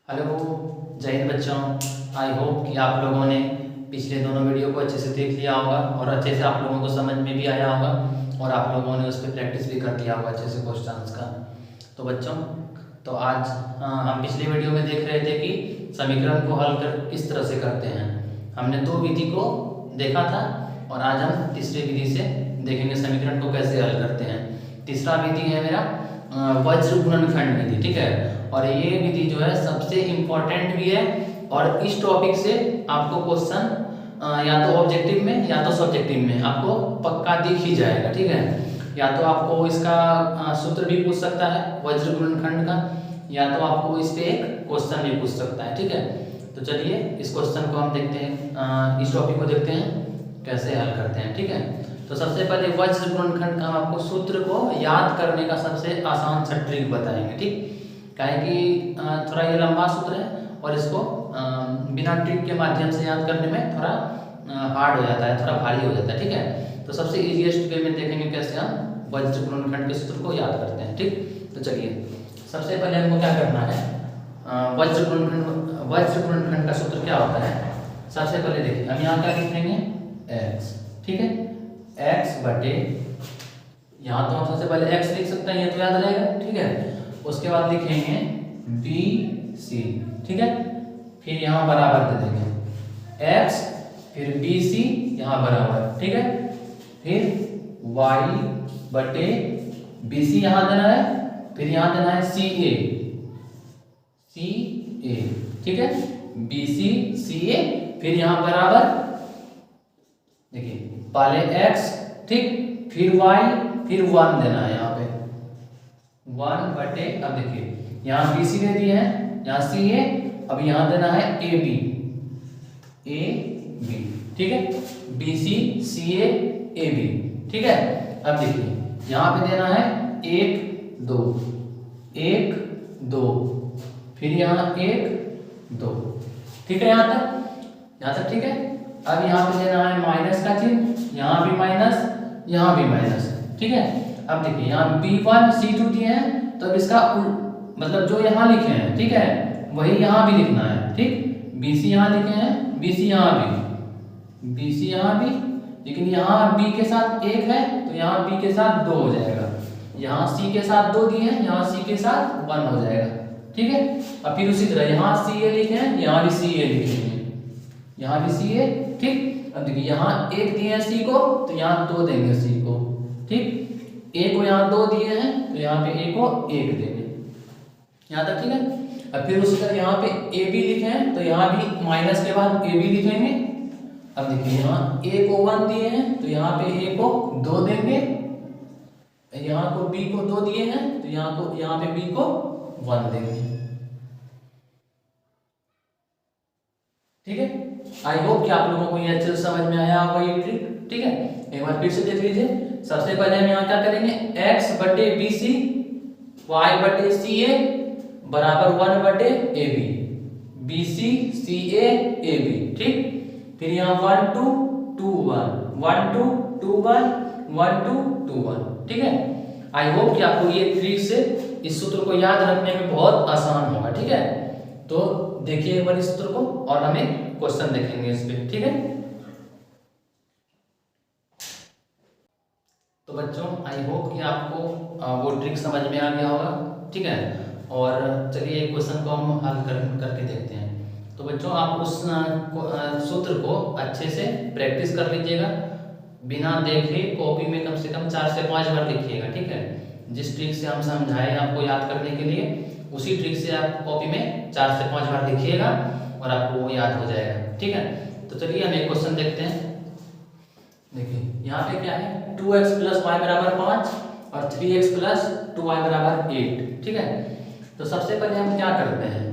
Hello, जय हिंद बच्चों। I hope कि आप लोगों ने पिछले दोनों वीडियो को अच्छे से देख लिया होगा और अच्छे से आप लोगों को समझ में भी आया होगा और आप लोगों ने उस पर प्रैक्टिस भी कर लिया होगा अच्छे से क्वेश्चंस का। तो बच्चों, तो आज हम पिछले वीडियो में देख रहे थे कि समीकरण को हल कर किस तरह से करते हैं। हमने दो विधि को देखा था और आज हम तीसरी विधि से देखेंगे समीकरण को कैसे हल करते हैं। तीसरा विधि है मेरा वज्र गुणनखंड विधि, ठीक है। और ये विधि जो है सबसे इम्पोर्टेंट भी है और इस टॉपिक से आपको क्वेश्चन या तो ऑब्जेक्टिव में या तो सब्जेक्टिव में आपको पक्का दिख ही जाएगा, ठीक है। या तो आपको इसका सूत्र भी पूछ सकता है वज्र गुणनखंड का, या तो आपको इस पे एक क्वेश्चन भी पूछ सकता है, ठीक है। तो चलिए इस क्वेश्चन को हम देखते हैं, इस टॉपिक को देखते हैं कैसे हल करते हैं, ठीक है। तो सबसे पहले वज्र गुणनखंड का हम आपको सूत्र को याद करने का सबसे आसान सा ट्रिक बताएंगे, ठीक। काहे कि थोड़ा ये लंबा सूत्र है और इसको बिना ट्रिक के माध्यम से याद करने में थोड़ा हार्ड हो जाता है, थोड़ा भारी हो जाता है, ठीक है। तो सबसे इजीएस्ट वे में देखेंगे कैसे हम वज्र गुणनखंड के सूत्र को याद करते हैं, ठीक। तो चलिए सबसे पहले हमको क्या करना है, वज्र गुणनखंड का सूत्र क्या होता है। सबसे पहले देखिए हम यहाँ क्या लिखेंगे x, ठीक है। x बटे, यहाँ तो हम सबसे पहले x लिख सकते हैं, ये तो याद रहेगा, ठीक है। उसके बाद लिखेंगे BC, ठीक है। फिर यहाँ बराबर दे देंगे x, फिर BC यहाँ बराबर, ठीक है। फिर y बटे BC यहाँ देना है, फिर यहाँ देना है CA, ठीक है। BC CA, फिर यहाँ बराबर देखिए पहले x, ठीक, फिर y, फिर 1 देना है यहाँ पे 1 बटे, अब देखिए यहाँ BC दे दिए हैं, यहाँ CA, अब यहाँ देना है AB, ठीक है। BC CA AB, ठीक है। अब देखिए यहाँ पे देना है 1 2 1 2, फिर यहाँ 1 2, ठीक है। यहाँ तक ठीक है। अब यहाँ पे देना है माइनस का चिन्ह, यहाँ भी माइनस, यहाँ भी माइनस, ठीक है। अब देखिए यहाँ B1 C2 दिए हैं, तो अब इसका मतलब जो यहाँ लिखे हैं, ठीक है, वही यहाँ भी लिखना है, ठीक। BC यहाँ लिखे हैं, BC यहाँ भी, लेकिन यहाँ B के साथ 1 है तो यहाँ B के साथ 2 हो जाएगा। यहाँ C के साथ 2 दिए हैं, यहाँ C के साथ 1 हो जाएगा, ठीक है। अब फिर उसी तरह यहाँ CA लिखे हैं, यहाँ भी CA लिखेंगे, यहाँ भी CA, ठीक। अब देखिए यहाँ 1 दिए हैं C को, तो यहाँ 2 देंगे C को, ठीक। A को यहाँ 2 दिए हैं, तो यहाँ पे A को 1 देंगे, यहाँ तक ठीक है। अब फिर उसी तरह यहाँ पे AB लिखे हैं, तो यहाँ भी माइनस के बाद AB लिखेंगे। अब देखिए यहाँ A को 1 दिए हैं, तो यहाँ पे A को 2 देंगे, यहाँ को B को 2 दिए हैं, तो यहाँ पे B को 1 देंगे, ठीक है। आई होप कि आप लोगों को ये अच्छे से समझ में आया होगा ये ट्रिक, ठीक है। एक बार फिर से देख लीजिए। सबसे पहले हम यहाँ क्या करेंगे, x बटे BC, y बटे CA बराबर 1 बटे AB, BC CA AB, ठीक। फिर यहाँ 1 2 2 1 1 2 2 1 1 2 2 1, ठीक है। आई होप कि आपको ये ट्रिक से इस सूत्र को याद रखने में बहुत आसान होगा, ठीक है। तो देखिए एक बार इस सूत्र को और हमें क्वेश्चन देखेंगे इस पे, ठीक है। तो बच्चों आई होप कि आपको वो ट्रिक समझ में आ गया होगा, ठीक है। और चलिए एक क्वेश्चन को हम हल करके देखते हैं। तो बच्चों आप उस सूत्र को अच्छे से प्रैक्टिस कर लीजिएगा, बिना देखे कॉपी में कम से कम 4 से 5 बार लिखिएगा, ठीक है। जिस ट्रिक से हम समझाएं आपको याद करने के लिए, उसी ट्रिक से आप कॉपी में 4 से 5 बार लिखिएगा और आपको वो याद हो जाएगा, ठीक है। तो चलिए हम एक क्वेश्चन देखते हैं। देखिए यहाँ पे क्या है, 2x + y बराबर 5 और 3x + 2y बराबर 8, ठीक है। तो सबसे पहले हम क्या करते हैं,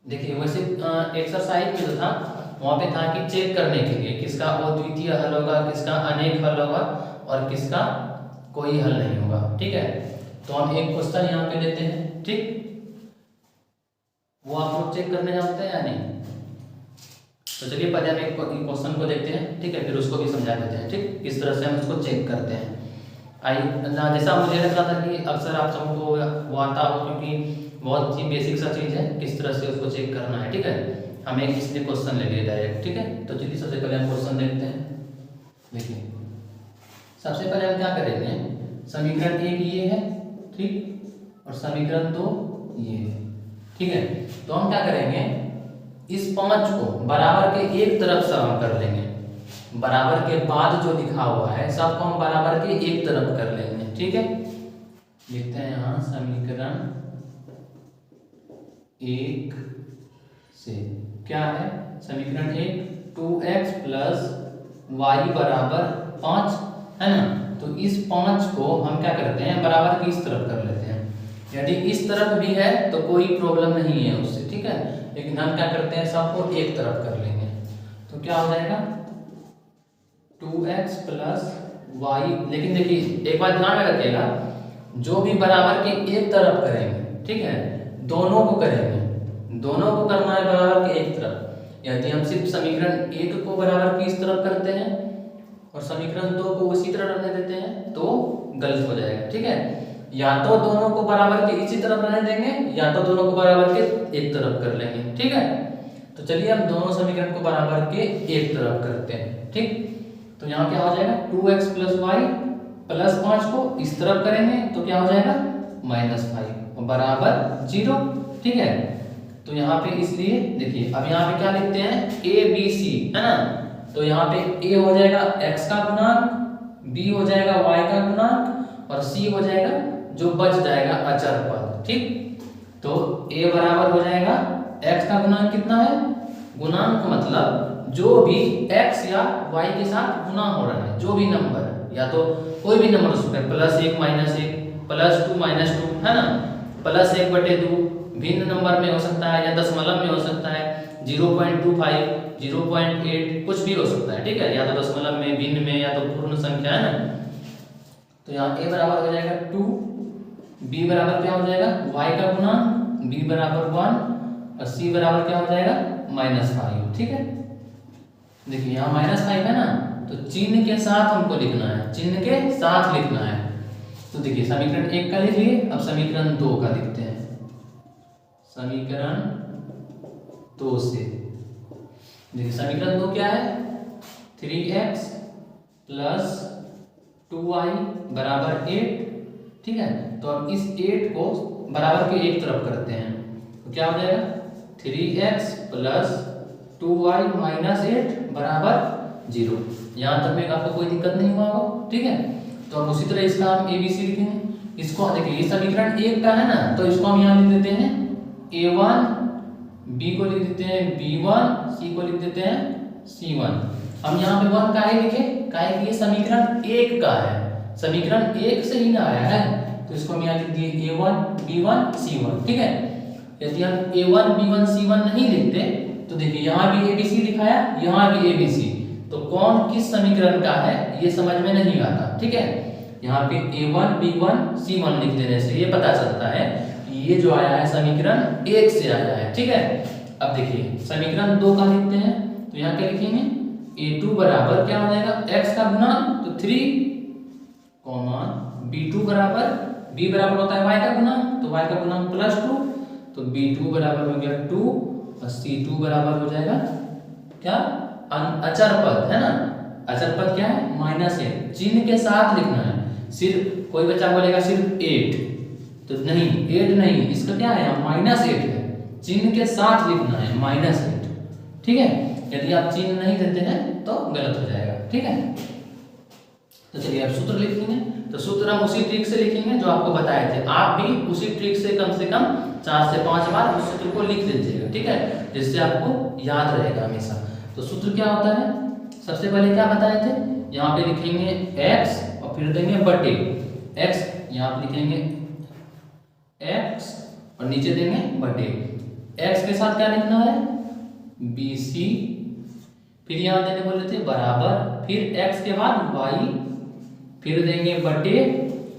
देखिए वैसे एक्सरसाइज में जो था वहाँ पे था कि चेक करने के लिए किसका अद्वितीय हल होगा, किसका अनेक हल होगा और किसका कोई हल नहीं होगा, ठीक है। तो हम एक क्वेश्चन यहाँ पे लेते हैं, ठीक। वो आप लोग चेक करने जानते हैं या नहीं। तो चलिए पहले हम एक क्वेश्चन को देखते हैं, ठीक है, फिर उसको भी समझा देते हैं, ठीक, किस तरह से हम इसको चेक करते हैं। जैसा मुझे लग रहा था कि अक्सर आप सबको वो आता हो, क्योंकि बहुत ही बेसिक सा चीज़ है, किस तरह से उसको चेक करना है। ठीक है, हमें इसलिए क्वेश्चन ले लिए डायरेक्ट। ठीक है, तो चलिए सबसे पहले हम क्वेश्चन देखते हैं। देखिए सबसे पहले हम क्या करेंगे, समीकरण 1 ये है, ठीक, और समीकरण 2 ये है। ठीक है, तो हम क्या करेंगे, इस 5 को बराबर के एक तरफ से हम कर लेंगे, बराबर के बाद जो लिखा हुआ है सबको हम बराबर के एक तरफ कर लेंगे। ठीक है, लिखते हैं यहाँ समीकरण 1 से क्या है, समीकरण 1 2x प्लस वाई बराबर 5 है ना। तो इस 5 को हम क्या करते हैं, बराबर की इस तरफ कर लेते हैं। यदि इस तरफ भी है तो कोई प्रॉब्लम नहीं है उससे। ठीक है, लेकिन हम क्या करते हैं, सबको एक तरफ कर लेंगे। तो क्या हो जाएगा 2x प्लस वाई। लेकिन देखिए एक बात ध्यान में रखिएगा, जो भी बराबर के एक तरफ करेंगे, ठीक है, दोनों को करेंगे, दोनों को करना है बराबर के एक तरफ। यदि हम सिर्फ समीकरण 1 को बराबर की इस तरफ करते हैं और समीकरण 2 को उसी तरह रहने देते हैं तो गलत हो जाएगा। ठीक है, या तो दोनों को बराबर के इसी तरफ रहने देंगे या तो दोनों को बराबर के एक तरफ कर लेंगे। ठीक है, तो चलिए हम दोनों समीकरण को बराबर के एक तरफ करते हैं। ठीक, तो यहाँ क्या हो जाएगा 2x प्लस वाई प्लस 5 को इस तरफ करेंगे तो क्या हो जाएगा -5 बराबर 0। ठीक है, तो यहाँ पे इसलिए देखिए अब यहाँ पे क्या लिखते हैं ABC है ना। तो यहाँ पे A हो जाएगा x का गुणांक, B हो जाएगा y का गुणांक और C हो जाएगा जो बच जाएगा अचर पद। ठीक, तो A बराबर हो जाएगा x का गुणांक कितना है, गुणांक मतलब जो भी x या y के साथ गुना हो रहा है, जो भी नंबर है, या तो कोई भी नंबर उसमें +1 -1 +2 -2 है ना, +1/2 भिन्न नंबर में हो सकता है या दशमलव में हो सकता है, 0.25 0.8 कुछ भी हो सकता है। ठीक है, या तो दशमलव में, भिन्न में, या तो पूर्ण संख्या है ना। तो यहाँ a बराबर हो जाएगा 2, b बराबर क्या हो जाएगा y का गुणांक, b बराबर 1 और c बराबर क्या हो जाएगा -5। ठीक है, देखिए यहाँ -5 है ना, तो चिन्ह के साथ हमको लिखना है, चिन्ह के साथ लिखना है। तो देखिए समीकरण 1 का लिख लिए, अब समीकरण 2 का लिखते हैं। समीकरण 2 से देखिए समीकरण 2 क्या है 3x प्लस 2y बराबर 8। ठीक है, तो अब इस 8 को बराबर के एक तरफ करते हैं तो क्या हो जाएगा 3x प्लस 2y माइनस 8 बराबर 0। यहाँ तक में आपको कोई दिक्कत नहीं हुआ होगा। ठीक है, तो अब उसी तरह इसका हम ABC लिखेंगे। इसको देखिए ये समीकरण 1 का है ना, तो इसको हम यहाँ लिख देते हैं A1, B को लिख देते हैं B1, C को लिख देते हैं C1। हम यहाँ पे 1 काहे लिखे, काहे कि ये समीकरण 1 का है, समीकरण 1 से ही ना आया है, तो इसको हम यहाँ लिख दिए A1 B1 C1। ठीक है, यदि हम A1 B1 C1 नहीं लिखते तो देखिए यहाँ भी ABC लिखाया, यहाँ भी ABC, तो कौन किस समीकरण का है ये समझ में नहीं आता। ठीक है, यहाँ पे A1 B1 C1 लिख देने से ये पता चलता है कि ये जो आया है समीकरण 1 से आया है। ठीक है, अब देखिए समीकरण 2 का लिखते हैं, तो यहाँ क्या लिखेंगे A2 बराबर क्या हो जाएगा x का गुणांक, तो 3 B2 बराबर b बराबर होता है y का गुणांक, तो y का गुणांक +2, तो B2 बराबर हो गया 2 और C2 बराबर हो जाएगा क्या अचर पद है ना। अचर पद क्या है -8, चिन्ह के साथ लिखना है। सिर्फ कोई बच्चा बोलेगा सिर्फ 8, तो नहीं 8 नहीं, इसका क्या है -8 है, चिन्ह के साथ लिखना है -8। ठीक है, यदि आप चिन्ह नहीं देते हैं तो गलत हो जाएगा। ठीक है, तो चलिए अब सूत्र लिख लेंगे। तो सूत्र हम उसी ट्रिक से लिखेंगे जो आपको बताए थे, आप भी उसी ट्रिक से कम 4 से 5 बार उस सूत्र को लिख लीजिएगा। ठीक है, जिससे आपको याद रहेगा हमेशा। तो सूत्र क्या होता है, सबसे पहले क्या बताए थे, यहाँ पे लिखेंगे x और फिर देंगे बटे x, यहाँ पे लिखेंगे x और नीचे देंगे बटे x के साथ क्या लिखना है BC, फिर यहाँ देने बोले थे बराबर, फिर x के बाद y, फिर देंगे बटे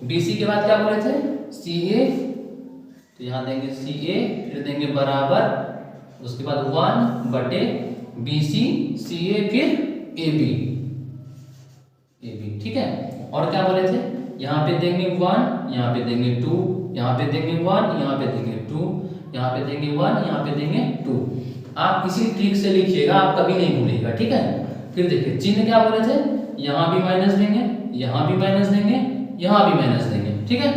BC के बाद क्या बोले थे CA, तो यहाँ देंगे CA, फिर देंगे बराबर, उसके बाद 1 बटे BC CA फिर AB। ठीक है, और क्या बोले थे यहाँ पे देंगे 1, यहाँ पे देंगे 2, यहाँ पे देंगे 1, यहाँ पे देंगे 2, यहाँ पे देंगे 1, यहाँ पे देंगे 2। आप इसी ट्रिक से लिखिएगा, आप कभी नहीं भूलिएगा, ठीक है। फिर देखिए चिन्ह क्या बोले थे, यहाँ भी माइनस देंगे, यहाँ भी माइनस देंगे, यहाँ भी माइनस देंगे, ठीक है।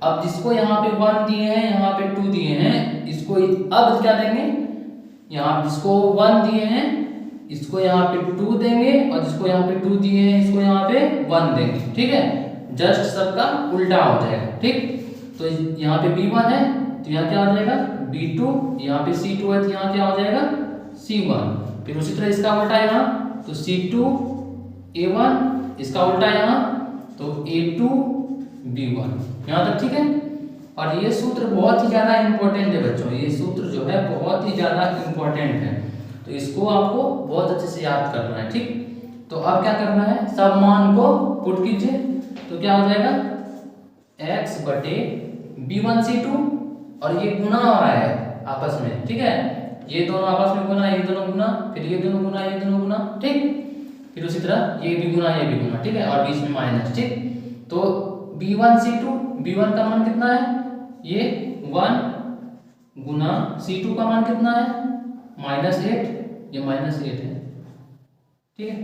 अब जिसको यहाँ पे 1 दिए हैं, यहाँ पे 2 दिए हैं, इसको अब क्या देंगे, यहाँ जिसको 1 दिए हैं इसको यहाँ पे 2 देंगे, और जिसको यहाँ पे 2 दिए हैं इसको यहाँ पे 1 देंगे, ठीक है। जस्ट सबका उल्टा हो जाएगा, ठीक। तो यहाँ पे B1 है तो यहाँ क्या हो जाएगा B2, यहाँ पे C2 है तो यहाँ क्या हो जाएगा C1। फिर उसी तरह इसका उल्टा यहाँ तो C2 A1, इसका उल्टा यहाँ तो A2 B1, यहाँ तक ठीक है। और ये सूत्र बहुत ही ज़्यादा इम्पोर्टेंट है बच्चों, ये सूत्र जो है बहुत ही ज़्यादा इम्पोर्टेंट है, तो इसको आपको बहुत अच्छे से याद करना है, ठीक। तो अब क्या करना है, सब मान को पुट कीजिए, तो क्या हो जाएगा x बटे B1 C2, और ये गुना हो रहा है आपस में, ठीक है। ये दोनों आपस में गुना, ये दोनों गुना, फिर ये दोनों गुना, ये दोनों गुना, ठीक। फिर उसी तरह ये भी गुना, ये भी गुना, ठीक है, और बीच में माइनस, ठीक। तो B1 C2, B1 का मान कितना है, ये 1 गुना C2 का मान कितना है -8, ये -8 है, ठीक है,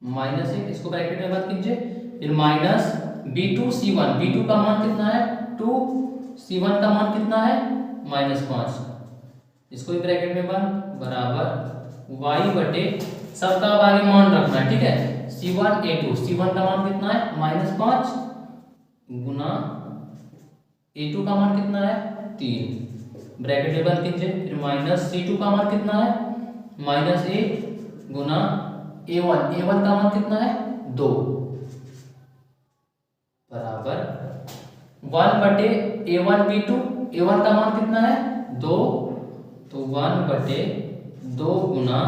-8, इसको ब्रैकेट में मत कीजिए। फिर माइनस B2 C1, B2 का मान कितना है 2, C1 का मान कितना है -5, इसको भी ब्रैकेट में बंद, बराबर y बटे सबका अब आगे मान रखना है, ठीक है। C1 A2, C1 का मान कितना है -5 गुना A2 का मान कितना है 3, ब्रैकेट में बंद कीजिए। फिर माइनस C2 का मान कितना है -8 गुना A1, A1 का मान कितना है 2, बराबर 1 बटे A1 B2, A1 का मान कितना है 2, तो 1 बटे 2 गुना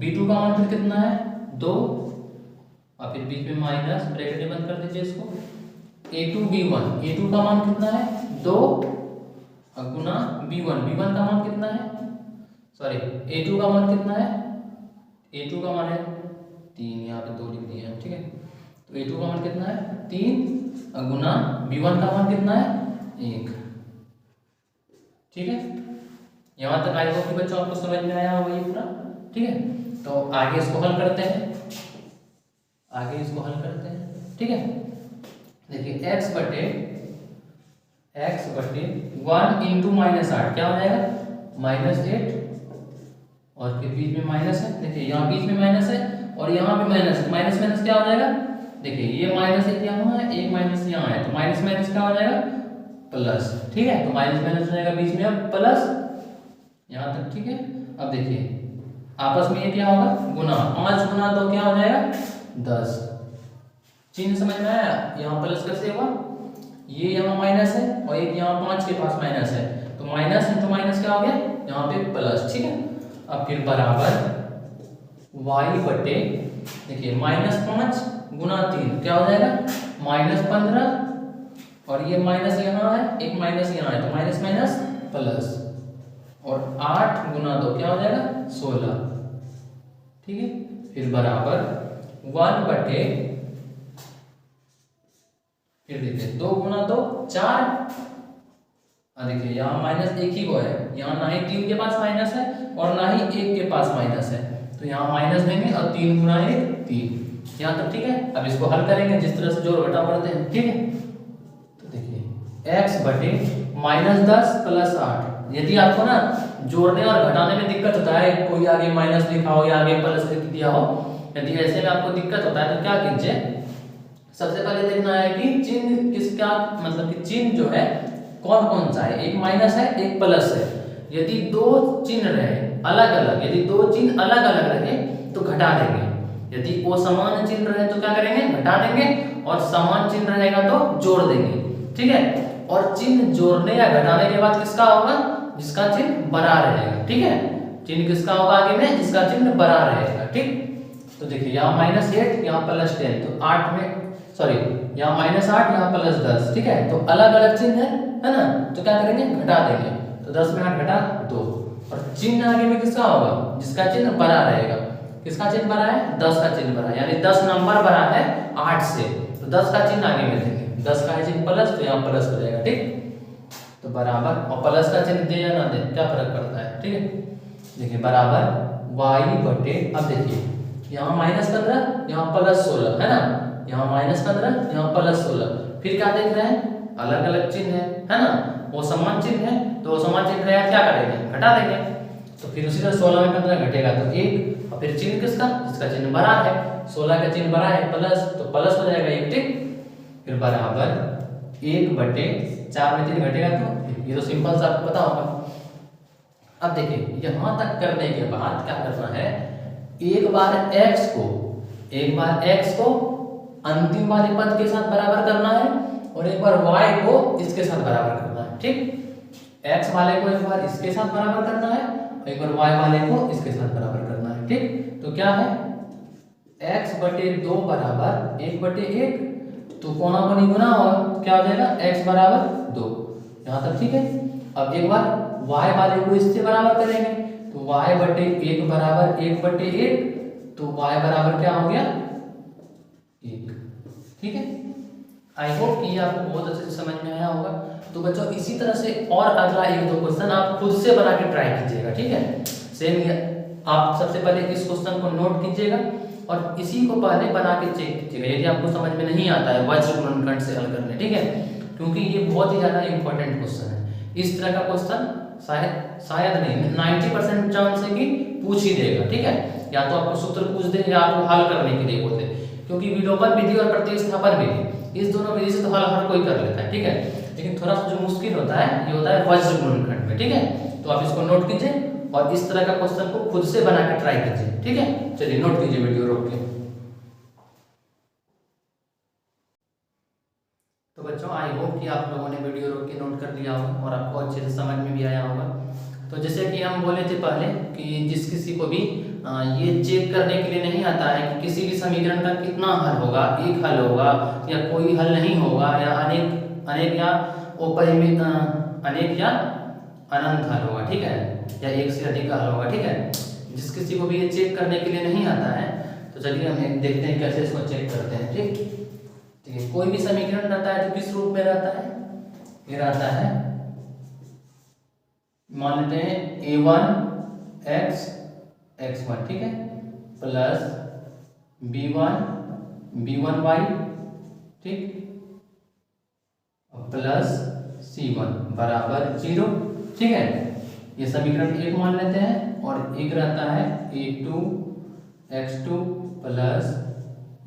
B2 का मान फिर कितना है 2, और फिर बीच में माइनस, ब्रैकेट में बंद कर दीजिए इसको। A2 B1, A2 का मान कितना है 2 गुना B1, B1 का मान कितना है, सॉरी A2 का मान कितना है, A2 का मान है 3, यहाँ पे 2 लिख दिए हैं, ठीक है। तो A2 का मान कितना है 3 गुना B1 का मान कितना है 1, ठीक है। यहाँ तक आई होप कि बच्चों आपको समझ में आया होगा ये पूरा, ठीक है। तो आगे इसको हल करते हैं, आगे इसको हल करते हैं, ठीक है। देखिए x बटे 1 इंटू -8 क्या हो जाएगा -8, और फिर बीच में माइनस है, देखिए यहाँ बीच में माइनस है और यहाँ भी माइनस, माइनस माइनस क्या हो जाएगा, देखिए ये माइनस एक यहाँ है, एक माइनस यहाँ है, तो माइनस माइनस क्या हो जाएगा प्लस, ठीक है। तो माइनस माइनस हो जाएगा बीच में अब प्लस, यहाँ तक ठीक है। अब देखिए आपस में ये क्या होगा गुना, 5 गुना 2 क्या हो जाएगा 10, चिन्ह समझ में आया, यहाँ प्लस कैसे हुआ, ये यहाँ माइनस है और एक यहाँ 5 के पास माइनस है, तो माइनस इंटू माइनस क्या हो गया यहाँ पे प्लस, ठीक है। अब फिर बराबर y बटे, देखिए -5 गुना 3 क्या हो जाएगा -15, और ये माइनस यहाँ है, एक माइनस यहाँ है, तो माइनस माइनस प्लस, और 8 गुना 2 क्या हो जाएगा 16, ठीक है। फिर बराबर 1 बटे, फिर देखिए 2 गुना 2 4, देखिए यहाँ माइनस एक ही को है, यहाँ ना ही 3 के पास माइनस है और ना ही 1 के पास माइनस है, तो यहाँ माइनस देंगे और 3 गुना 1 3, यहाँ तक ठीक है। अब इसको हल करेंगे जिस तरह से जोड़ घटा पढ़ते हैं, ठीक है। तो देखिए x बटे -10 प्लस 8, यदि आपको ना जोड़ने और घटाने में दिक्कत होता है, कोई आगे माइनस लिखा हो या आगे प्लस लिख दिया हो, यदि ऐसे में आपको दिक्कत होता है तो क्या कीजिए, सबसे पहले देखना है कि चिन्ह किसका, मतलब कि चिन्ह जो है कौन कौन सा है, एक माइनस है एक प्लस है। यदि दो चिन्ह रहे अलग अलग, यदि दो चिन्ह अलग अलग रहे तो घटा देंगे, यदि वो समान चिन्ह रहे तो क्या करेंगे घटा देंगे, और समान चिन्ह रहेगा तो जोड़ देंगे, ठीक है। और चिन्ह जोड़ने या घटाने के बाद किसका होगा, जिसका चिन्ह बड़ा रहेगा, ठीक है। चिन्ह किसका होगा आगे में, जिसका चिन्ह बड़ा रहेगा, ठीक। तो देखिए यहाँ -8 यहाँ +10, तो 8 में सॉरी यहाँ -8 यहाँ +10, ठीक है। तो अलग अलग चिन्ह है ना, तो क्या करेंगे घटा देंगे, तो 10 में 8 घटा 2, और चिन्ह आगे में किसका होगा, जिसका चिन्ह बड़ा रहेगा, किसका चिन्ह बड़ा है 10 का चिन्ह बड़ा है, यानी 10 नंबर बड़ा है 8 से, तो 10 का चिन्ह आगे में देंगे, 10 का है चिन्ह प्लस, तो यहाँ प्लस हो जाएगा, ठीक। तो बराबर, और प्लस का चिन्ह दे या ना दे क्या फर्क पड़ता है, ठीक है। देखिए बराबर y बटे, अब देखिए यहाँ -15, यहाँ +16 है ना, यहाँ -15, यहाँ +16, फिर क्या देख रहे हैं, अलग अलग चिन्ह है ना, वो समान चिन्ह है, तो वो समान चिन्ह है क्या करेंगे, घटा देंगे। तो फिर उसी तरह 16 में 15 घटेगा तो 1, और फिर चिन्ह किसका, जिसका चिन्ह बड़ा है, 16 का चिन्ह बड़ा है प्लस, तो प्लस हो जाएगा 1, ठीक। फिर बराबर 1 बटे 4 में 3 घटेगा तो ये तो सिंपल सा आपको पता होगा। अब देखिए यहाँ तक करने के बाद क्या करना है, एक बार x को अंतिम वाले पद के साथ बराबर करना है, और एक बार y को इसके साथ बराबर करना है, ठीक। x वाले को एक बार इसके साथ बराबर करना है, और एक बार y वाले को इसके साथ बराबर करना है, ठीक। तो क्या है, x बटे 2 बराबर 1 बटे 1, तो कोना कोनी गुना होगा, क्या हो जाएगा, x बराबर 2, यहाँ तक ठीक है। अब एक बार y वाले को इससे बराबर करेंगे, तो y बटे 1 बराबर 1 बटे 1, तो y बराबर क्या हो गया, 1, ठीक है। आई होप कि ये आपको बहुत अच्छे से समझ में आया होगा। तो बच्चों इसी तरह से और अगला 1-2 क्वेश्चन आप खुद से बना के ट्राई कीजिएगा, ठीक है। सेम आप सबसे पहले इस क्वेश्चन को नोट कीजिएगा और इसी को पहले बना के चेक कीजिएगा, यदि आपको समझ में नहीं आता है वज्र गुणनखंड से हल करने, ठीक है, क्योंकि ये बहुत ही ज़्यादा इंपॉर्टेंट क्वेश्चन है। इस तरह का क्वेश्चन शायद नहीं 90% चांस है कि पूछ ही देगा, ठीक है, या तो आपको सूत्र पूछ दे या आपको हल करने के लिए बोल दे, क्योंकि विलोपन विधि और प्रतिस्थापन विधि इस दोनों विधि से तो हर कोई कर लेता है, ठीक है, लेकिन थोड़ा सा जो मुश्किल होता है ये होता है वज्र गुणनखंड में, ठीक है। तो आप इसको नोट कीजिए और इस तरह का क्वेश्चन को खुद से बना के ट्राई कीजिए, ठीक है। चलिए नोट कीजिए वीडियो रोक के। तो बच्चों आई होप कि आप लोगों ने वीडियो रोक के नोट कर लिया होगा और आपको अच्छे से समझ में भी आया होगा। तो जैसे कि हम बोले थे पहले कि जिस किसी को भी ये चेक करने के लिए नहीं आता है कि किसी भी समीकरण का कितना हल होगा, एक हल होगा या कोई हल नहीं होगा, या अनेक या अपरिमित अनेक या अनंत हल होगा, ठीक है, या एक से अधिक हल होगा, ठीक है। जिस किसी को भी ये चेक करने के लिए नहीं आता है, तो चलिए हम देखते हैं कैसे इसको चेक करते हैं, ठीक है। कोई भी समीकरण रहता है तो किस रूप में रहता है, ये रहता है, मान लेते हैं a1 x1, ठीक है, प्लस b1y, ठीक, प्लस c1 बराबर 0, ठीक है। ये समीकरण 1 मान लेते हैं, और एक रहता है a2 x2 प्लस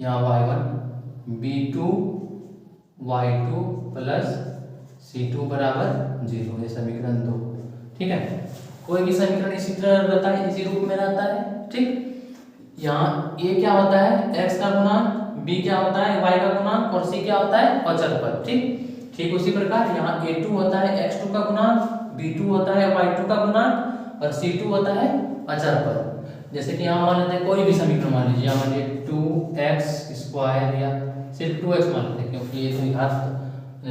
यहाँ y1 b2 y2 plus c2 बराबर 0, ये समीकरण 2, ठीक है। कोई भी समीकरण इसी तरह रहता है, इसी रूप में रहता है, ठीक। यहाँ a क्या होता है, x का गुणांक, b क्या होता है, y का गुणांक, और c क्या होता है, अचर पद, ठीक उसी प्रकार यहाँ a2 होता है x2 का गुणांक, b2 होता है y2 का गुणांक, और c2 होता है अचर पद। जैसे कि यहाँ मान लेते हैं कोई भी समीकरण मान लीजिए, यहाँ मान लीजिए 2x² या सिर्फ 2x मान लेते हैं, क्योंकि ये तो घात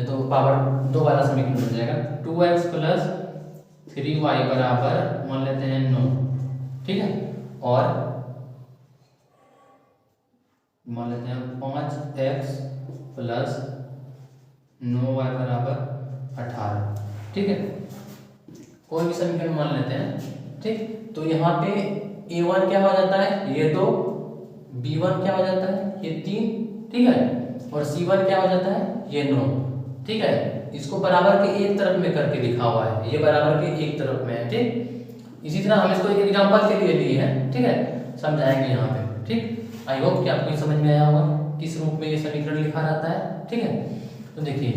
तो पावर 2 वाला समीकरण बन जाएगा। 2x प्लस 3y बराबर मान लेते हैं 9, ठीक है, और मान लेते हैं 5x प्लस 9y बराबर 18, ठीक है। कोई भी समीकरण मान लेते हैं, ठीक। तो यहाँ पे a1 क्या हो जाता है, ये 2, b1 क्या हो जाता है, ये 3, ठीक है, और c1 क्या हो जाता है, ये 9, ठीक है। इसको बराबर के एक तरफ में करके लिखा हुआ है, ये बराबर के एक तरफ में है, ठीक। इसी तरह हम इसको एक एग्जांपल के लिए लिए हैं, ठीक है, समझाएंगे यहाँ पे, ठीक। आई होप कि आपको ये समझ में आया होगा किस रूप में ये समीकरण लिखा रहता है, ठीक है। तो देखिए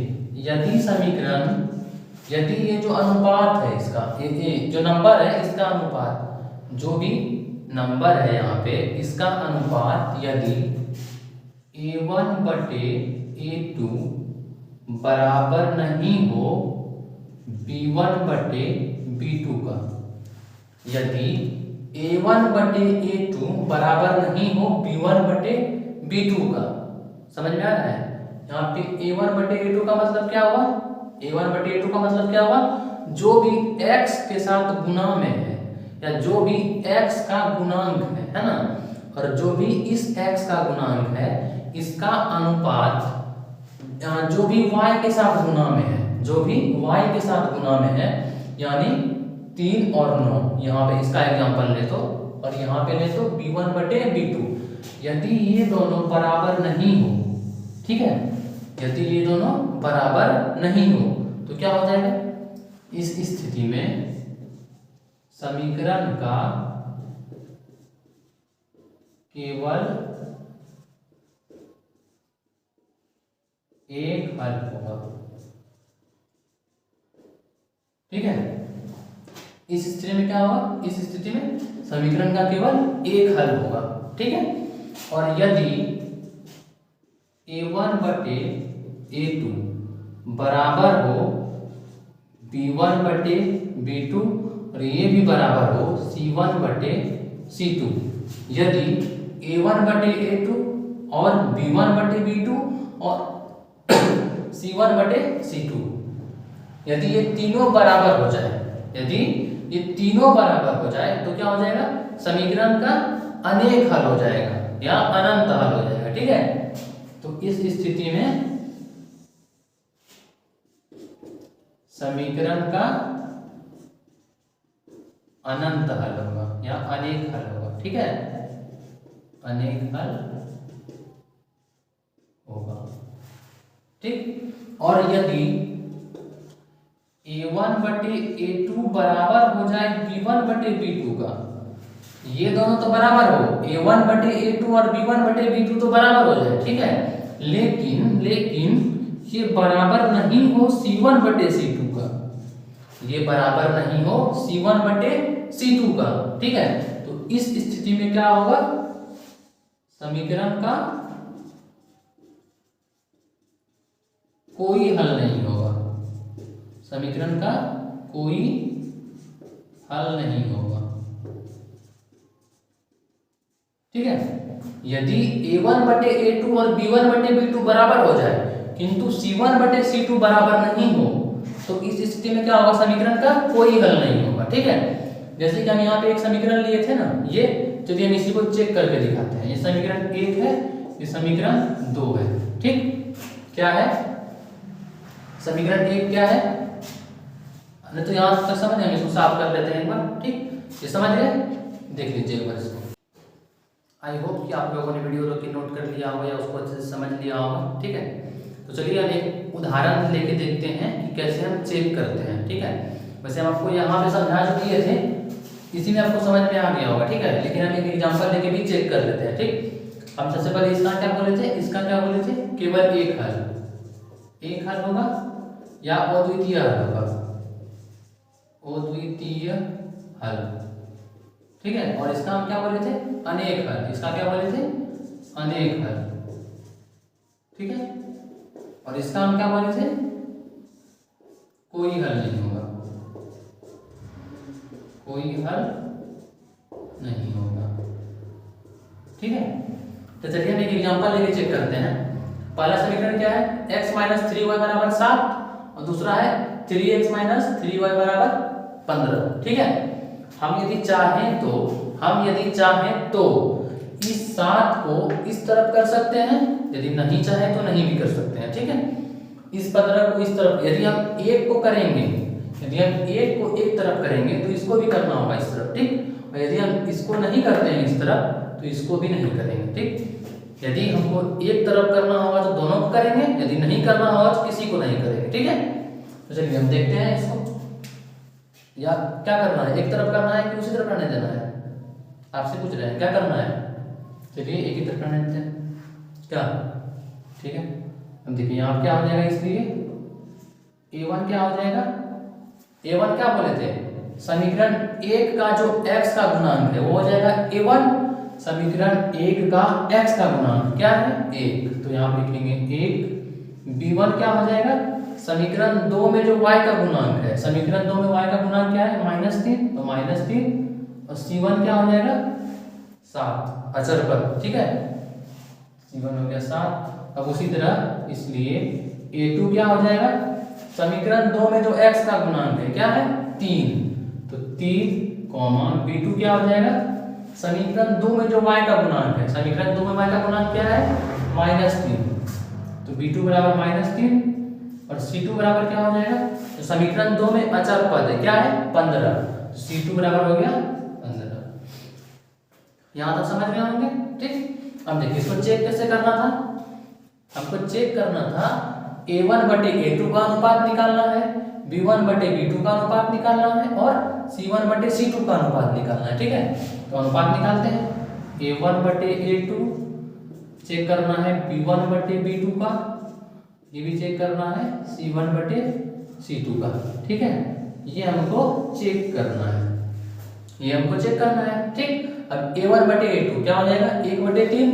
यदि ये जो अनुपात है इसका, ये जो नंबर है इसका अनुपात, जो भी नंबर है यहाँ पे इसका अनुपात यदि a1 बटे a2 बराबर नहीं हो b1 बटे b2 का, यदि a1 बटे a2 बराबर नहीं हो b1 बटे b2 का, समझ में आ रहा है। यहाँ पे a1 बटे a2 का मतलब क्या हुआ, a1 बटे a2 का मतलब क्या हुआ, जो भी x के साथ गुना में है, या जो भी x का गुणांक है ना, और जो भी इस x का गुणांक है इसका अनुपात जो भी y के साथ गुना में है, जो भी y के साथ गुना में है, यानी 3 और 9, यहाँ पे इसका एग्जांपल ले तो, और यहाँ पे ले तो b1 बटे b2, यदि ये दोनों बराबर नहीं हो, ठीक है, यदि ये दोनों बराबर नहीं हो तो क्या हो जाएगा, इस स्थिति में समीकरण का केवल एक हल होगा, ठीक है। इस स्थिति में क्या होगा, इस स्थिति में समीकरण का केवल एक हल होगा, ठीक है। और यदि a1 बटे a2 बराबर हो b1 बटे b2 और ये भी बराबर हो c1 बटे c2, यदि a1 बटे a2 और b1 बटे b2 और c1 बटे c2, यदि ये तीनों बराबर हो जाए, यदि ये तीनों बराबर हो जाए तो क्या हो जाएगा, समीकरण का अनेक हल हो जाएगा या अनंत हल हो जाएगा, ठीक है। तो इस स्थिति में समीकरण का अनंत हल होगा या अनेक हल होगा, ठीक है, अनेक हल होगा, ठीक। और यदि a1 बटे a2 बराबर हो जाए b1 बटे b2 का, ये दोनों तो बराबर हो, a1 बटे a2 और b1 बटे b2 तो बराबर हो जाए, ठीक है, लेकिन ये बराबर नहीं हो c1 बटे c2 का, ये बराबर नहीं हो c1 बटे c2 का, ठीक है। तो इस स्थिति में क्या होगा, समीकरण का कोई हल नहीं होगा, समीकरण का कोई हल नहीं होगा, ठीक है। यदि a1 बटे a2 और b1 बटे b2 बराबर हो जाए किंतु c1 बटे c2 बराबर नहीं हो तो इस स्थिति में क्या होगा, समीकरण का कोई हल नहीं होगा, ठीक है। जैसे कि हम यहाँ पे एक समीकरण लिए थे ना, ये चलिए हम इसी को चेक करके दिखाते हैं। ये समीकरण 1 है, ये समीकरण 2 है, ठीक। क्या है समीकरण 1, क्या है, नहीं तो यहाँ तक समझ, हम इसको साफ कर लेते हैं एक बार, ठीक। ये समझ गए, देख लीजिए एक बार इसको। आई होप कि आप लोगों ने वीडियो रोक के नोट कर लिया होगा या उसको अच्छे से समझ लिया होगा, ठीक है। तो चलिए हम एक उदाहरण लेके देखते हैं कि कैसे हम चेक करते हैं, ठीक है। वैसे हम आपको यहाँ पे समझा जो दिए थे इसी में आपको समझ में आ गया होगा, ठीक है, लेकिन हम एक एग्जांपल लेके भी चेक कर लेते हैं, ठीक। हम सबसे पहले इसका क्या बोले थे, इसका क्या बोले थे, केवल एक हल होगा या अद्वितीय हल होगा, अद्वितीय हल, ठीक है। और इसका हम क्या बोले थे, अनेक हल, इसका क्या बोले थे, अनेक हल, ठीक है। और इसका हम क्या बोले थे, कोई हल नहीं होगा, कोई हल नहीं होगा, ठीक है। तो चलिए हम एक एग्जांपल लेके चेक करते हैं। पहला समीकरण क्या है, x माइनस 3y बराबर 7 और दूसरा है 3x माइनस 3y बराबर 15, ठीक है। हम यदि चाहें तो इस 7 को इस तरफ कर सकते हैं, यदि नहीं चाहे तो नहीं भी कर सकते हैं, ठीक है। इस 15 को इस तरफ, यदि हम एक को करेंगे, यदि हम एक को एक तरफ करेंगे तो इसको भी करना होगा इस तरफ, ठीक। और यदि हम इसको नहीं करते हैं इस तरफ तो इसको भी नहीं करेंगे, ठीक। यदि हमको एक तरफ करना होगा तो दोनों को करेंगे, यदि नहीं करना होगा तो किसी को नहीं करेंगे, ठीक है। तो चलिए हम देखते हैं इसको, या क्या करना है, एक तरफ करना है कि उसी तरफ रहने देना है, आपसे पूछ रहे हैं क्या करना है। चलिए एक ही तरफ रहने देते हैं, क्या, ठीक है। हम देखिए यहाँ क्या हो जाएगा, इसलिए a1 क्या हो जाएगा, a1 क्या बोले थे, समीकरण 1 का जो x का गुणांक है वो हो जाएगा a1, समीकरण 1 का x का गुणांक क्या है 1, तो यहाँ पे लिखेंगे 1। b1 क्या हो जाएगा, समीकरण 2 में जो y का गुणांक है, समीकरण 2 में y का गुणांक क्या है, -3, तो -3। और c1 क्या हो जाएगा 7 अचर पर, ठीक है, c1 हो गया 7। अब उसी तरह इसलिए a2 क्या हो जाएगा, समीकरण 2 में जो x का गुणांक है क्या है 3, तो 3, b2 क्या हो जाएगा, समीकरण 2 में जो y का गुणांक है, समीकरण 2 में y का गुणांक क्या है -3, तो b2 बराबर -3 और c2 बराबर क्या हो जाएगा, तो समीकरण 2 में अचर पद है, क्या है 15, तो c2 बराबर हो गया 15। यहाँ तक समझ में होंगे, ठीक। अब देखिए इसको चेक कैसे करना था, हमको चेक करना था a1 बटे a2 का अनुपात निकालना है, b1 बटे b2 का अनुपात निकालना है और c1 बटे c2 का अनुपात निकालना है, ठीक है। तो अनुपात निकालते हैं, a1 बटे a2 चेक करना है b1 बटे b2 का, ये भी चेक करना है c1 बटे c2 का, ठीक है। ये हमको चेक करना है, ये हमको चेक करना है, ठीक। अब a1 बटे a2 क्या हो जाएगा 1/3,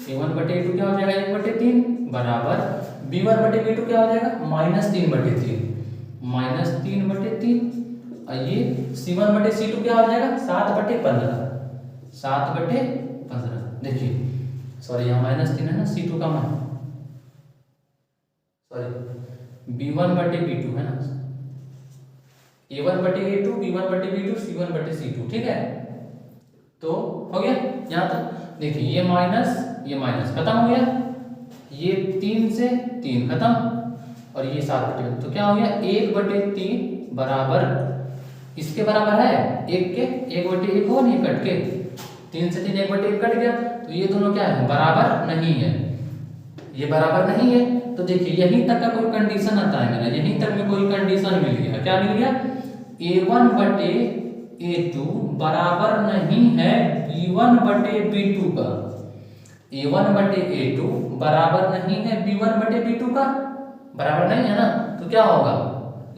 a1 बटे a2 क्या हो जाएगा 1/3 बराबर b1 बटे b2 क्या हो जाएगा -3/3, -3/3 और ये c1 बटे c2 क्या हो जाएगा 7/15, 7/15। देखिए सॉरी यहाँ -3 है ना, c2 का मान सॉरी b1 बटे b2 है ना, a1 बटे a2 b1 बटे b2 c1 बटे c2, ठीक है। तो हो गया यहाँ तक। देखिए ये माइनस खत्म हो गया, ये 3 से 3 खत्म और ये 7/15, तो क्या हो गया 1/3 बराबर इसके बराबर है 1 के, 1/1 हो नहीं कट के, 3 से 3 1/1 कट गया, तो ये दोनों क्या है बराबर नहीं है, ये बराबर नहीं है। तो देखिए यहीं तक का कोई कंडीशन आता है मेरा, यहीं तक में कोई कंडीशन मिल गया, क्या मिल गया a1 बटे a2 बराबर नहीं है b1 बटे b2 का, a1 बटे a2 बराबर नहीं है b1 बटे b2 का, बराबर नहीं है ना। तो क्या होगा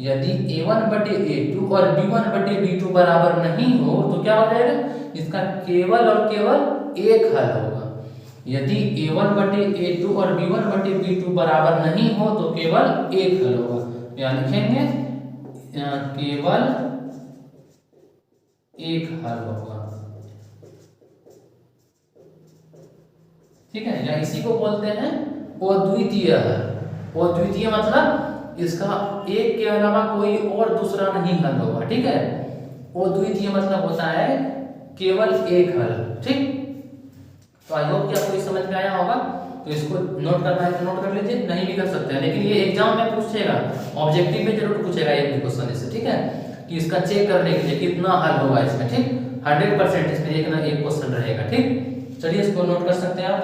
यदि a1 बटे a2 और b1 बटे b2 बराबर नहीं हो तो क्या हो जाएगा, इसका केवल और केवल एक हल होगा। यदि a1 बटे a2 और b1 बटे b2 बराबर नहीं हो तो केवल एक हल होगा, यहाँ लिखेंगे केवल एक हल होगा, ठीक है। या इसी को बोलते हैं अद्वितीय हल। अद्वितीय मतलब इसका एक के अलावा कोई और दूसरा नहीं हल होगा, ठीक है। अद्वितीय मतलब होता है केवल एक हल, ठीक। तो आई होप कि आपको समझ में आया होगा। तो इसको नोट करना है तो नोट कर लीजिए, नहीं भी कर सकते हैं, लेकिन ये एग्जाम में पूछेगा, ऑब्जेक्टिव में जरूर पूछेगा एक क्वेश्चन इससे, ठीक है, कि इसका चेक करने के लिए कितना हल होगा इसमें, ठीक। 100% इसमें एक ना एक क्वेश्चन रहेगा, ठीक। चलिए इसको नोट कर सकते हैं आप।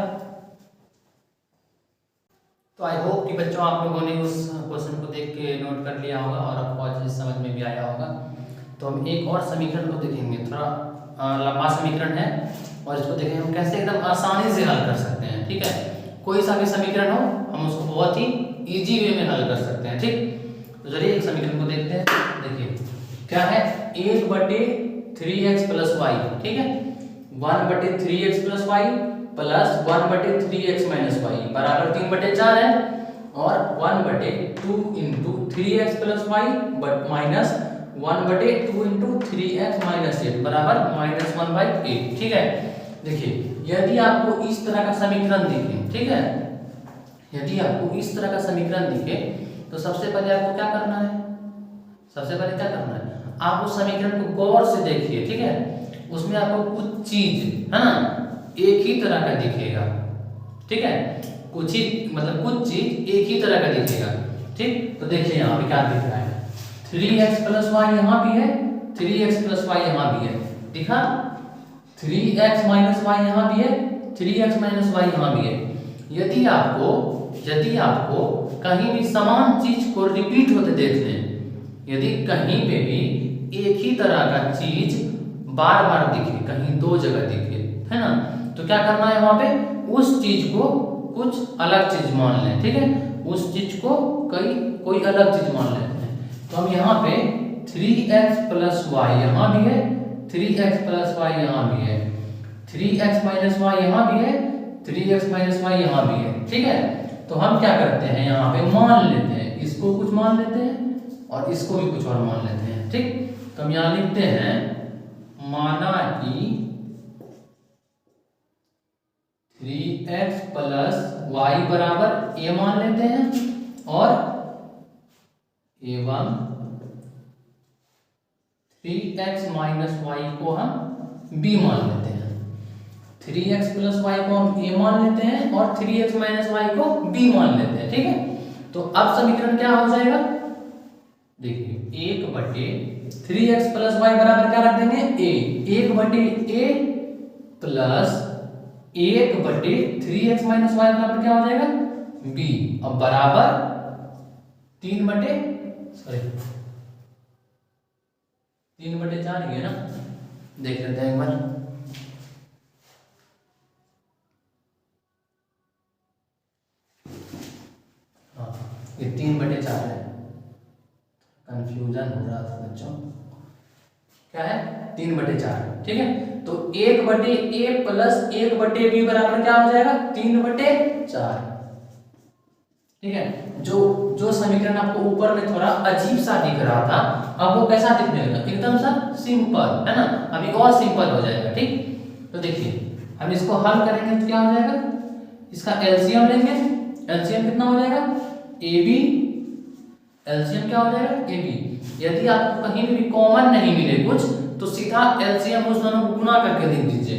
तो आई होप कि बच्चों आप लोगों ने उस क्वेश्चन को देख के नोट कर लिया होगा और आपको अच्छे से समझ में भी आया होगा। तो हम एक और समीकरण को देखेंगे, थोड़ा लंबा समीकरण है और इसको देखेंगे हम कैसे एकदम आसानी से हल कर सकते हैं, ठीक है। कोई सा भी समीकरण हो हम उसको बहुत ही इजी वे में हल कर सकते हैं, ठीक। तो चलिए एक समीकरण को देखते हैं। देखिए क्या है 1/3x + y, ठीक है, 1/3x + y plus 1/3x - y बराबर 3/4 है और 1/2 × 3x + y माइनस 1/2 × 3x - 8 बराबर -1/8, ठीक है। देखिए यदि आपको इस तरह का समीकरण दिखे, ठीक है, यदि आपको इस तरह का समीकरण दिखे तो सबसे पहले आपको क्या करना है, सबसे पहले क्या करना है, आप उस समीकरण को गौर से देखिए, ठीक है। उसमें आपको कुछ चीज है ना एक ही तरह का दिखेगा, ठीक है, कुछ ही मतलब कुछ चीज एक ही तरह का दिखेगा, ठीक। तो देखिए यहाँ पे क्या दिख रहा है 3x + y यहाँ भी है, 3x + y यहाँ भी है, दिखा 3x - y यहाँ भी है, 3x - y यहाँ भी है। यदि आपको कहीं भी समान चीज को रिपीट होते देख लें, यदि कहीं पे भी एक ही तरह का चीज बार बार दिखे, कहीं दो जगह दिखे, है ना, तो क्या करना है वहां पे उस चीज को कुछ अलग चीज मान लें, ठीक है, उस चीज को कोई अलग चीज मान लेते हैं। तो हम यहाँ पे 3x + y यहाँ भी है, 3x + y यहाँ भी है, 3x - y यहाँ भी है, 3x - y यहाँ भी है, ठीक है। तो हम क्या करते हैं यहाँ पे मान लेते हैं, इसको कुछ मान लेते हैं और इसको भी कुछ और मान लेते हैं, ठीक। तो हम यहाँ लिखते हैं माना कि 3x + y बराबर a मान लेते हैं और एवं 3x - y को हम b मान लेते हैं। 3x प्लस वाई को हम a मान लेते हैं और 3x माइनस वाई को b मान लेते हैं, ठीक है। तो अब समीकरण क्या हो जाएगा, देखिए 1/3x प्लस वाई बराबर क्या रख देंगे a, 1/a plus 1/3x minus Y बराबर क्या हो जाएगा b, अब बराबर 3/4 ही है ना, देख लेते हैं एक बार। हाँ, ये 3/4 है, कंफ्यूजन हो रहा था बच्चों, क्या है 3/4, ठीक है। तो 1/a प्लस 1/b बराबर क्या हो जाएगा 3/4, ठीक है। जो समीकरण आपको ऊपर में थोड़ा अजीब सा दिख रहा था, अब वो कैसा दिखने लगा, एकदम सा सिंपल, है ना, अभी और सिंपल हो जाएगा, ठीक। तो देखिए हम इसको हल करेंगे तो क्या हो जाएगा, इसका एलसीएम लेंगे, एलसीएम कितना हो जाएगा ab, एलसीएम क्या हो जाएगा ab। यदि आपको कहीं भी कॉमन नहीं मिले कुछ तो सीधा एलसीएम उस दोनों को गुना करके लिख दीजिए।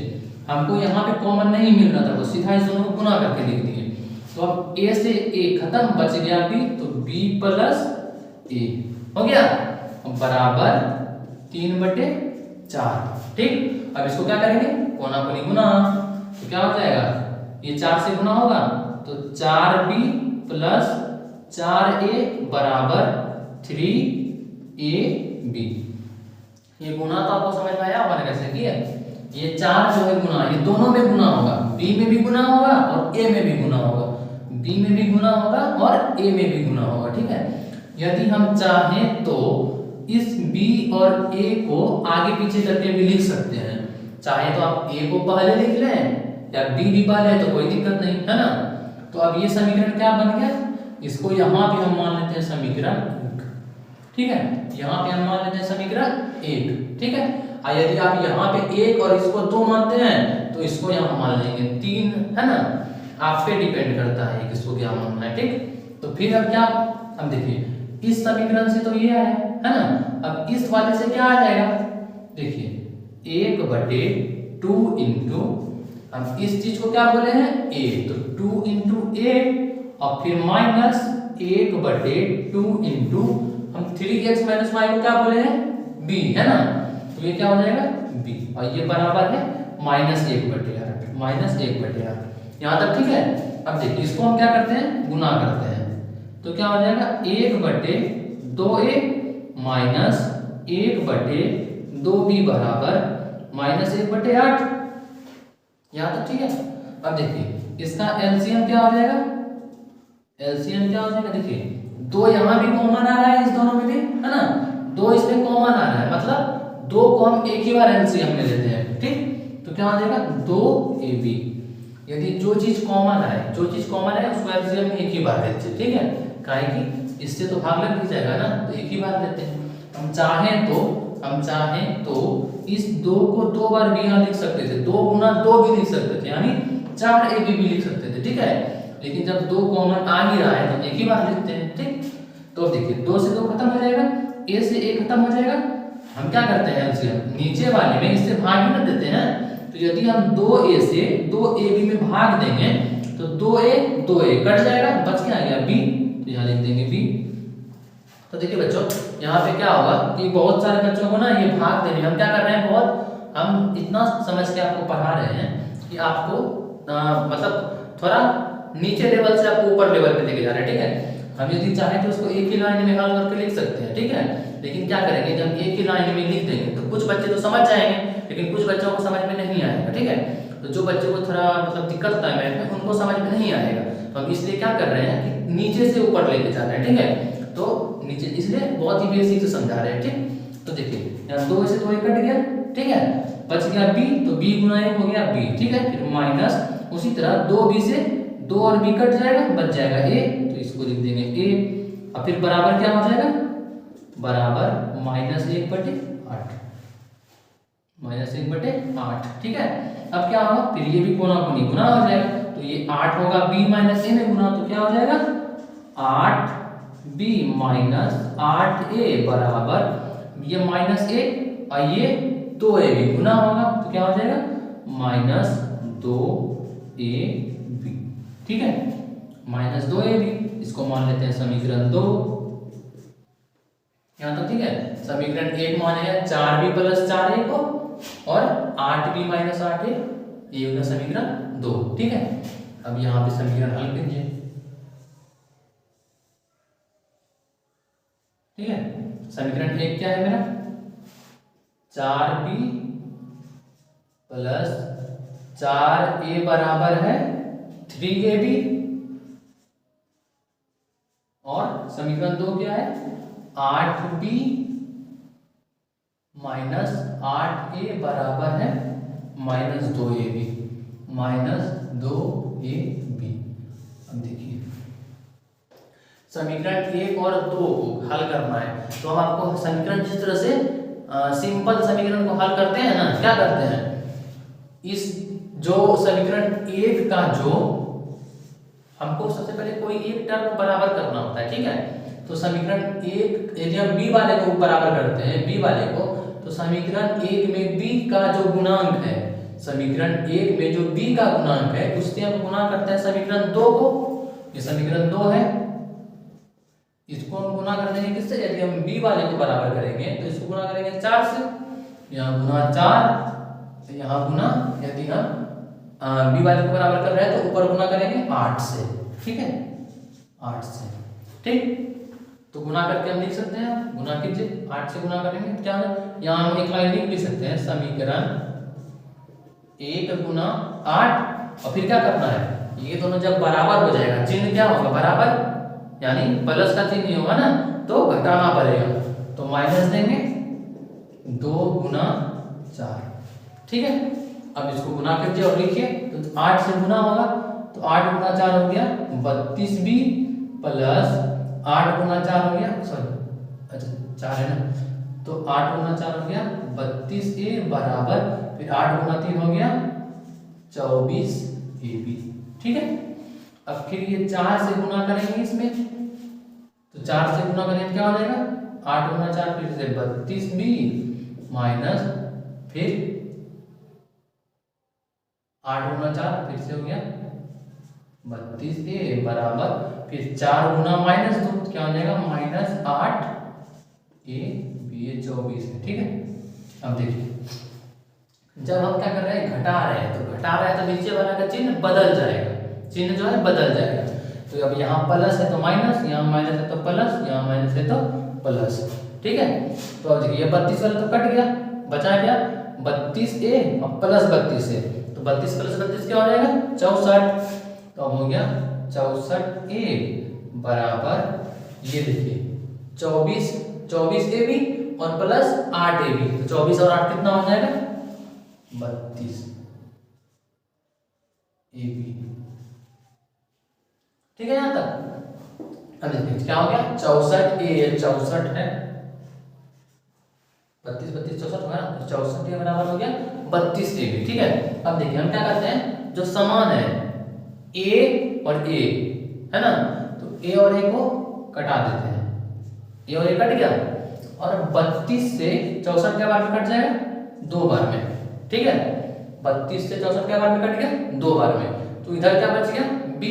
हमको यहाँ पे कॉमन नहीं मिल रहा था, वो सीधा इस दोनों को गुना करके लिख दिए। तो अब a से a खत्म, बच गया b, तो b प्लस a हो गया बराबर 3/4, ठीक। अब इसको क्या करेंगे, कोना कोनी गुना, तो क्या हो जाएगा, ये 4 से गुना होगा तो 4b प्लस 4a बराबर 3ab। ये गुना तो आपको समझ में आया होगा ना कैसे किया, ये 4 जो है गुना, ये दोनों में गुना होगा, b में भी गुना होगा और a में भी गुना होगा, b में भी गुना होगा और a में भी गुना होगा, ठीक है। यदि हम चाहें तो इस b और a को आगे पीछे करके भी लिख सकते हैं, चाहे तो आप a को पहले लिख लें या b भी पहले, तो कोई दिक्कत नहीं है ना। तो अब ये समीकरण क्या बन गया, इसको यहाँ पे हम मान लेते हैं समीकरण 1, ठीक है, यहाँ पे हम मान लेते हैं समीकरण 1, ठीक है। और यदि आप यहाँ पे 1 और इसको 2 मानते हैं तो इसको यहाँ मान लेंगे 3, है ना, आप पे डिपेंड करता है किसको क्या मानना है, ठीक। तो फिर अब क्या, अब देखिए इस समीकरण से तो ये आया है ना, अब इस वाले से क्या आ जाएगा, देखिए 1/2 इंटू, अब इस चीज को क्या बोले हैं a, तो 2 इंटू a और फिर माइनस 1/2 इंटू हम 3x माइनस वाई को क्या बोले हैं b, है ना, तो ये क्या हो जाएगा b, और ये बराबर है -1/8, -1/8, यहाँ तक ठीक है। अब देखिए इसको हम क्या करते हैं, गुना करते हैं, तो क्या हो जाएगा 1/2a माइनस 1/2b बराबर -1/8, यहाँ तक ठीक है। अब देखिए इसका एलसीएम क्या हो जाएगा, एलसीएम क्या हो जाएगा, देखिए 2 यहाँ भी कॉमन आ रहा है, इस दोनों में भी, है ना, 2 इसमें कॉमन आ रहा है, मतलब 2 को हम एक ही बार एलसीएम में लेते हैं, ठीक। तो क्या हो जाएगा 2ab, यदि जो चीज कॉमन है, जो चीज कॉमन है उसको एलसीएम में एक ही बार लेते हैं, ठीक है, काहे कि इससे तो भाग लग जाएगा ना, तो एक ही बार लेते हैं। हम चाहें तो इस 2 को 2 बार भी यहाँ लिख सकते थे, 2 गुना 2 भी लिख सकते थे, यानी 4ab भी लिख सकते थे, ठीक है। लेकिन जब 2 कॉमन आ ही रहा है तो एक ही बार लिखते हैं, ठीक। तो देखिए 2 से 2 खत्म हो जाएगा, a से a खत्म हो जाएगा, हम क्या करते हैं एलसीएम नीचे वाले में इससे भाग ही ना देते हैं, तो यदि हम 2a से 2ab में भाग देंगे तो 2a कट जाएगा, बच क्या आ गया b, तो यहाँ लिख देंगे b। तो देखिए बच्चों यहाँ पे क्या होगा कि बहुत सारे बच्चों को ना ये भाग देने, हम क्या कर रहे हैं, बहुत हम इतना समझ के आपको पढ़ा रहे हैं कि आपको मतलब थोड़ा नीचे लेवल से आपको ऊपर लेवल पे लेके जा रहे हैं, ठीक है। हम यदि चाहें तो उसको एक ही लाइन में हल करके लिख सकते हैं, ठीक है। लेकिन क्या करेंगे, जब एक ही लाइन में लिख देंगे तो कुछ बच्चे तो समझ जाएंगे, लेकिन कुछ बच्चों को समझ में नहीं आएगा, ठीक है। तो जो बच्चों को थोड़ा मतलब दिक्कत होता है मैथ में, उनको समझ में नहीं आएगा, तो हम इसलिए क्या कर रहे हैं कि नीचे से ऊपर लेके जा रहे हैं, ठीक है। तो नीचे इसलिए बहुत ही बेसिक से समझा रहे हैं, ठीक। तो देखिए यहाँ 2 से 2 कट गया, ठीक है, बच गया b, तो b गुना 1 हो गया b, ठीक है। फिर माइनस उसी तरह 2b से 2 और b कट जाएगा, बच जाएगा a, तो इसको लिख देंगे a, और फिर बराबर क्या हो जाएगा, बराबर -1/8, ठीक है। अब क्या होगा, फिर ये भी कोना कोनी गुना हो जाएगा, तो ये 8 होगा b माइनस a में गुना, तो क्या हो जाएगा 8b माइनस 8a बराबर ये -1 और ये 2a भी गुना होगा, तो क्या हो जाएगा 2ab, ठीक है, -2ab, इसको मान लेते हैं समीकरण 2। यहाँ तक ठीक है। समीकरण 1 माने हैं 4b + 4a को, और 8b - 8a, ये होगा समीकरण 2, ठीक है। अब यहाँ पे समीकरण हल कीजिए, ठीक है। समीकरण 1 क्या है मेरा, 4b + 4a बराबर है 3ab, और समीकरण 2 क्या है, 8b - 8a बराबर है -2ab, -2ab। अब देखिए समीकरण 1 और 2 को हल करना है, तो हम आपको समीकरण जिस तरह से सिंपल समीकरण को हल करते हैं ना, क्या करते हैं, इस जो समीकरण 1 का जो हमको सबसे पहले कोई एक टर्म बराबर करना होता है, ठीक है। तो समीकरण 1 यदि हम b वाले को बराबर करते हैं, b वाले को, तो समीकरण 1 में b का जो गुणांक है, समीकरण 1 में जो b का गुणांक है, उससे हम गुणा करते हैं समीकरण 2 को। ये समीकरण 2 है, इसको हम गुणा कर देंगे किससे, यदि हम b वाले को बराबर करेंगे तो इसको गुणा करेंगे 4 से, यहाँ गुणा 4, यहाँ गुणा, यदि हम b वाले को बराबर कर रहे हैं तो ऊपर गुणा करेंगे 8 से, ठीक है, 8 से, ठीक। तो गुणा करके हम लिख सकते हैं, गुणा कीजिए, 8 से गुणा करेंगे क्या है, यहाँ हम एक लाइन लिख भी सकते हैं, समीकरण 1 × 8, और फिर क्या करना है, ये दोनों जब बराबर हो जाएगा, चिन्ह क्या होगा, बराबर, यानी प्लस का चिन्ह नहीं होगा ना, तो घटाना पड़ेगा, तो माइनस देंगे 2 × 4, ठीक है। अब इसको गुना कीजिए और लिखिए, तो 8 से गुना होगा, तो 8 × 4 हो गया 32b, प्लस 8 × 4 हो गया, सॉरी अच्छा 4 है ना, तो 8 × 4 हो गया 32a बराबर, फिर 8 × 3 हो गया 24ab, ठीक है। अब फिर ये 4 से गुना करेंगे इसमें, तो 4 से गुना करेंगे क्या हो जाएगा, 8 × 4 फिर से 32b, माइनस फिर 8 × 4 फिर से हो गया 32a बराबर, फिर 4 गुना -2 क्या हो जाएगा, -8ab, ये 24 है, ठीक है। अब देखिए जब हम क्या कर रहे हैं, घटा रहे हैं, तो घटा रहे हैं तो नीचे वाला का चिन्ह बदल जाएगा, चिन्ह जो है बदल जाएगा। तो अब यहाँ प्लस है तो माइनस, यहाँ माइनस है तो प्लस, यहाँ माइनस है तो प्लस, ठीक है। तो अब देखिए 32 वाला तो कट गया, बचा क्या 32a और प्लस 32a, तो 32 + 32 क्या हो जाएगा 64, तो अब हो गया 64a बराबर, ये देखिए 24ab और प्लस 8ab, तो 24 और 8 कितना हो जाएगा 32ab, ठीक है यहाँ तक। अब देखिए क्या हो गया 64a, 64 है, 32 32 64 होगा ना, तो 64 बराबर हो गया 32ab, ठीक है। अब देखिए हम क्या करते हैं, जो समान है a और a है ना, तो a और a को कटा देते हैं, a और a कट गया, और 32 से 64 क्या बार में कट जाएगा, 2 बार में, ठीक है। 32 से 64 क्या बार में कट गया, 2 बार में, तो इधर क्या बच गया b,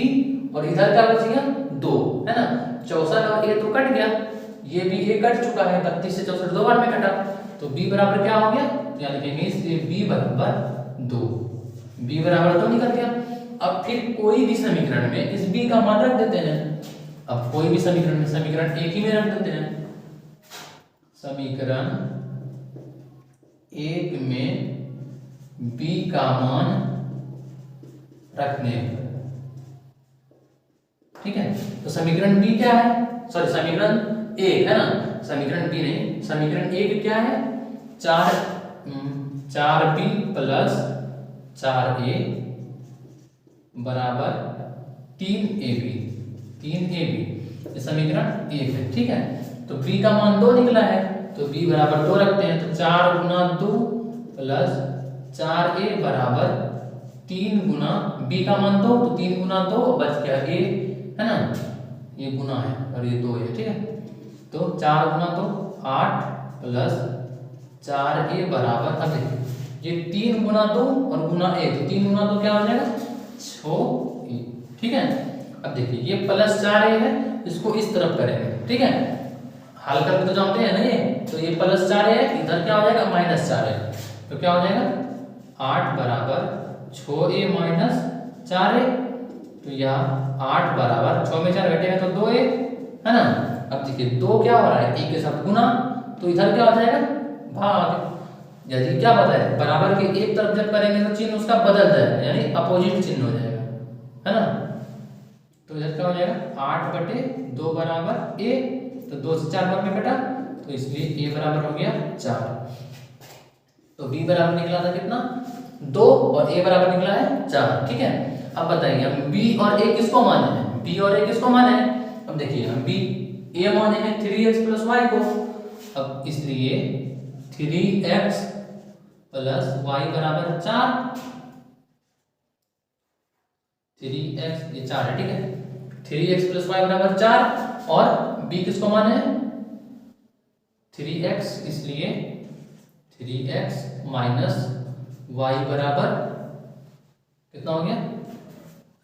और इधर क्या बच गया 2, है ना। 64 और a तो कट गया, ये भी a कट चुका है, 32 से 64 2 बार में कटा, तो b बराबर क्या हो गया, तो यहाँ लिखेंगे इसलिए b बराबर 2, b बराबर 2 निकल गया। अब फिर कोई भी समीकरण में इस b का मान रख देते हैं, अब कोई भी समीकरण में समीकरण 1 ही में रख देते हैं, समीकरण 1 में b का मान रखने, ठीक है। तो समीकरण b क्या है, सॉरी समीकरण 1 है ना, समीकरण b नहीं, समीकरण 1 क्या है, 4b + 4a बराबर 3ab, 3ab, ये समीकरण 1 है, ठीक है। तो b का मान 2 निकला है, तो b बराबर 2 रखते हैं, तो 4 × 2 + 4a बराबर 3 गुना b का मान 2, तो 3 × 2 बच गया a, है ना, ये गुना है और ये 2 है, ठीक है। तो 4 × 2 8 + 4a बराबर, अब देखिए ये 3 गुना 2 और गुना 1, तो 3 गुना 2 क्या हो जाएगा 6a, ठीक है। अब देखिए ये +4a है, इसको इस तरफ करेंगे, ठीक है, हल करके तो जानते हैं ना ये, तो ये +4a है, इधर क्या हो जाएगा -4a, तो क्या हो जाएगा 8 बराबर 6a - 4a, तो यहाँ 8 बराबर 6 में 4 घटेगा तो 2a, है ना। अब देखिए 2 क्या हो रहा है, एक के साथ गुना, तो इधर क्या हो जाएगा भाग। यदि क्या बताया बराबर के एक तरफ जब करेंगे तो चिन्ह उसका बदल जाएगा, यानी अपोजिट चिन्ह हो जाएगा, है ना। तो इधर क्या हो जाएगा 8/2 बराबर a, तो 2 से 4 बार में कटा, तो इसलिए a बराबर हो गया 4। तो b बराबर निकला था कितना 2 और a बराबर निकला है 4, ठीक है। अब बताइए हम b और a किसको माने हैं, b और a किसको माने हैं। अब देखिए हम b a माने हैं 3x + y को, अब इसलिए 3x + y बराबर 4, 3x ये 4 है, ठीक है, 3x + y बराबर 4, और b किसको माने हैं 3x, इसलिए 3x - y बराबर कितना हो गया,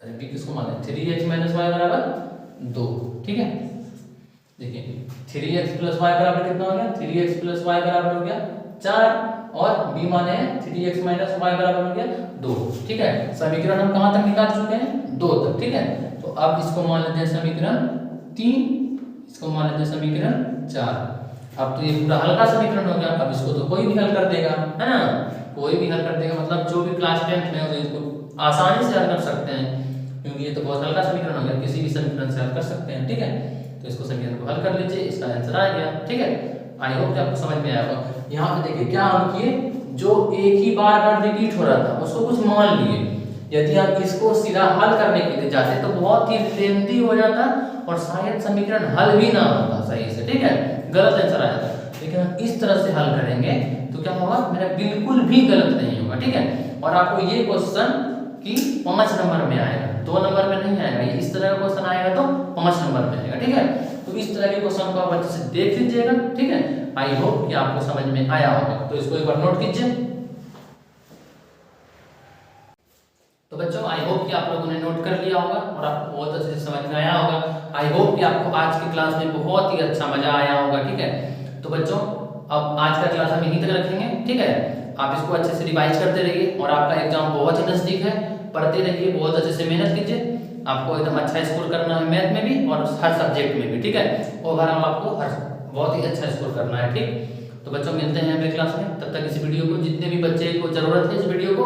अरे b किसको माने 3x - y बराबर 2, ठीक है। देखिए 3x + y बराबर कितना हो गया, 3x + y बराबर हो गया 4, और b माने हैं 3x - y बराबर हो गया 2, ठीक है। समीकरण हम कहां तक निकाल चुके हैं 2 तक, ठीक है। तो अब इसको मान लेते हैं समीकरण 3, इसको मान लेते हैं समीकरण 4। अब तो ये पूरा हल्का समीकरण हो गया, अब इसको तो कोई भी हल कर देगा, है ना, कोई भी हल कर देगा, मतलब जो भी क्लास 10th में हो इसको आसानी से हल कर सकते हैं, क्योंकि ये तो बहुत हल्का समीकरण हो गया, किसी भी समीकरण से हल कर सकते हैं, ठीक है। तो इसको समीकरण को हल कर लीजिए, इसका आंसर आ गया, ठीक है। आई होप कि आपको समझ में आया होगा। यहाँ पे देखिए क्या हम किए, जो एक ही बार रिपीट हो रहा था उसको कुछ मान लिए, यदि आप इसको सीधा हल करने के लिए जाते तो बहुत ही लेंथी हो जाता और शायद समीकरण हल भी ना होता सही से, ठीक है, गलत आंसर आ जाता। लेकिन हम इस तरह से हल करेंगे तो क्या होगा, मेरा बिल्कुल भी गलत नहीं होगा, ठीक है। और आपको ये क्वेश्चन कि 5 नंबर में आएगा, 2 नंबर में नहीं आएगा, ये इस तरह का क्वेश्चन आएगा तो 5 नंबर में आएगा, ठीक है। तो इस तरह के क्वेश्चन को आप अच्छे से देख लीजिएगा, ठीक है। आई होप कि आपको समझ में आया होगा, तो इसको एक बार नोट कीजिए। तो बच्चों आई होप कि आप लोगों ने नोट कर लिया होगा और आपको बहुत अच्छे से समझ में आया होगा। आई होप कि आपको आज की क्लास में बहुत ही अच्छा मजा आया होगा, ठीक है। तो बच्चों अब आज का क्लास हम यहीं तक रखेंगे, ठीक है। आप इसको अच्छे से रिवाइज करते रहिए और आपका एग्जाम बहुत ही नजदीक है, पढ़ते रहिए, बहुत अच्छे से मेहनत कीजिए। आपको एकदम अच्छा स्कोर करना है मैथ में भी और हर सब्जेक्ट में भी, ठीक है। ओवरऑल आपको बहुत ही अच्छा स्कोर करना है, ठीक। तो बच्चों मिलते हैं अगले क्लास में, तब तक इस वीडियो को जितने भी बच्चे को जरूरत है इस वीडियो को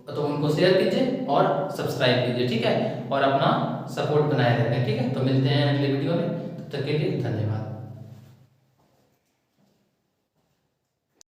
तो उनको शेयर कीजिए और सब्सक्राइब कीजिए, ठीक है, और अपना सपोर्ट बनाए रखें, ठीक है। तो मिलते हैं अगले वीडियो में, तब तक के लिए धन्यवाद।